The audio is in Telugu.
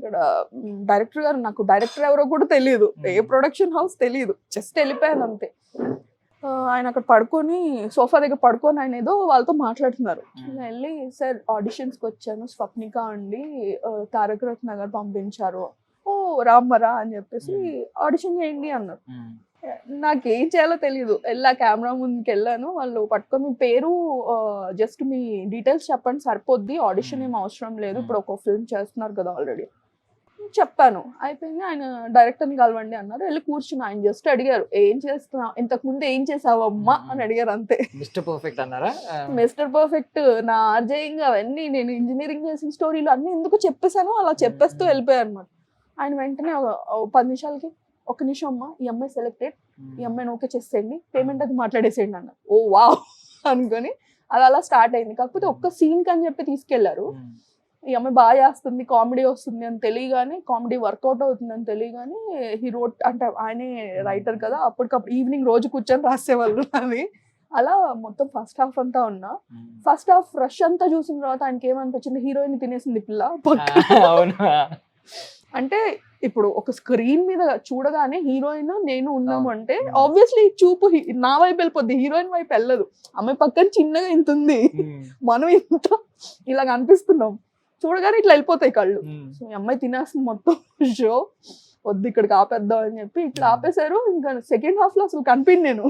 అక్కడ డైరెక్టర్ గారు, నాకు డైరెక్టర్ ఎవరో కూడా తెలియదు, ఏ ప్రొడక్షన్ హౌస్ తెలియదు, జస్ట్ వెళ్ళిపోయాను అంతే. ఆయన అక్కడ పడుకొని సోఫా దగ్గర పడుకొని ఆయన ఏదో వాళ్ళతో మాట్లాడుతున్నారు. వెళ్ళి సార్ ఆడిషన్స్కి వచ్చాను, స్వప్నిక అండి, తారక రత్న గారు పంపించారు. ఓ రామ్మరా అని చెప్పేసి ఆడిషన్ చేయండి అన్నారు. నాకేం చేయాలో తెలియదు. కెమెరా ముందుకు వెళ్ళాను, వాళ్ళు పట్టుకొని మీ పేరు జస్ట్ మీ డీటెయిల్స్ చెప్పండి సరిపోద్ది, ఆడిషన్ ఏం అవసరం లేదు, ఇప్పుడు ఒక ఫిల్మ్ చేస్తున్నారు కదా ఆల్రెడీ చెప్పాను. అయిపోయింది. ఆయన డైరెక్టర్ని కలవండి అన్నారు. వెళ్ళి కూర్చుని ఆయన జస్ట్ అడిగారు ఏం చేస్తున్నావు, ఇంతకు ముందు ఏం చేసావు అమ్మా అని అడిగారు అంతే. మిస్టర్ పర్ఫెక్ట్ అన్నారా? మిస్టర్ పర్ఫెక్ట్, నా ఆర్జేయింగ్ అవన్నీ, నేను ఇంజనీరింగ్ చేసిన స్టోరీలు అన్ని ఎందుకు చెప్పేశాను, అలా చెప్పేస్తూ వెళ్ళిపోయారు అనమాట. ఆయన వెంటనే 10 నిమిషాలకి, ఒక్క నిమిషం అమ్మా, ఈ అమ్మాయి సెలెక్టెడ్, ఈ అమ్మాయిని ఓకే చేసేయండి, పేమెంట్ అది మాట్లాడేసేయండి అన్న. ఓ వావ్ అనుకొని అది అలా స్టార్ట్ అయింది. కాకపోతే ఒక్క సీన్ అని చెప్పి తీసుకెళ్లారు. ఈ అమ్మాయి బాగా చేస్తుంది, కామెడీ వస్తుంది అని తెలియగానే, కామెడీ వర్కౌట్ అవుతుంది అని తెలియగానే హీరో అంటే ఆయనే రైటర్ కదా, అప్పటికప్పుడు ఈవినింగ్ రోజు కూర్చొని రాసేవాళ్ళు అవి. అలా మొత్తం ఫస్ట్ హాఫ్ అంతా ఉన్నా. ఫస్ట్ హాఫ్ రష్ అంతా చూసిన తర్వాత ఆయనకి ఏమనిపించింది, హీరోయిన్ తినేసింది పిల్ల అంటే ఇప్పుడు ఒక స్క్రీన్ మీద చూడగానే హీరోయిన్ నేను ఉన్నాము అంటే ఆబ్వియస్లీ చూపు నా వైపు వెళ్ళిపోద్ది, హీరోయిన్ వైపు వెళ్ళదు. అమ్మాయి పక్కన చిన్నగా ఇంత ఉంది, మనం ఇంత ఇలా కనిపిస్తున్నాం, చూడగానే ఇట్లా వెళ్ళిపోతాయి కళ్ళు. సో ఈ అమ్మాయి తినేస్తుంది మొత్తం షో, వద్దు ఇక్కడికి ఆపేద్దాం అని చెప్పి ఇట్లా ఆపేశారు. ఇంకా సెకండ్ హాఫ్ లో అసలు కనిపించింది నేను.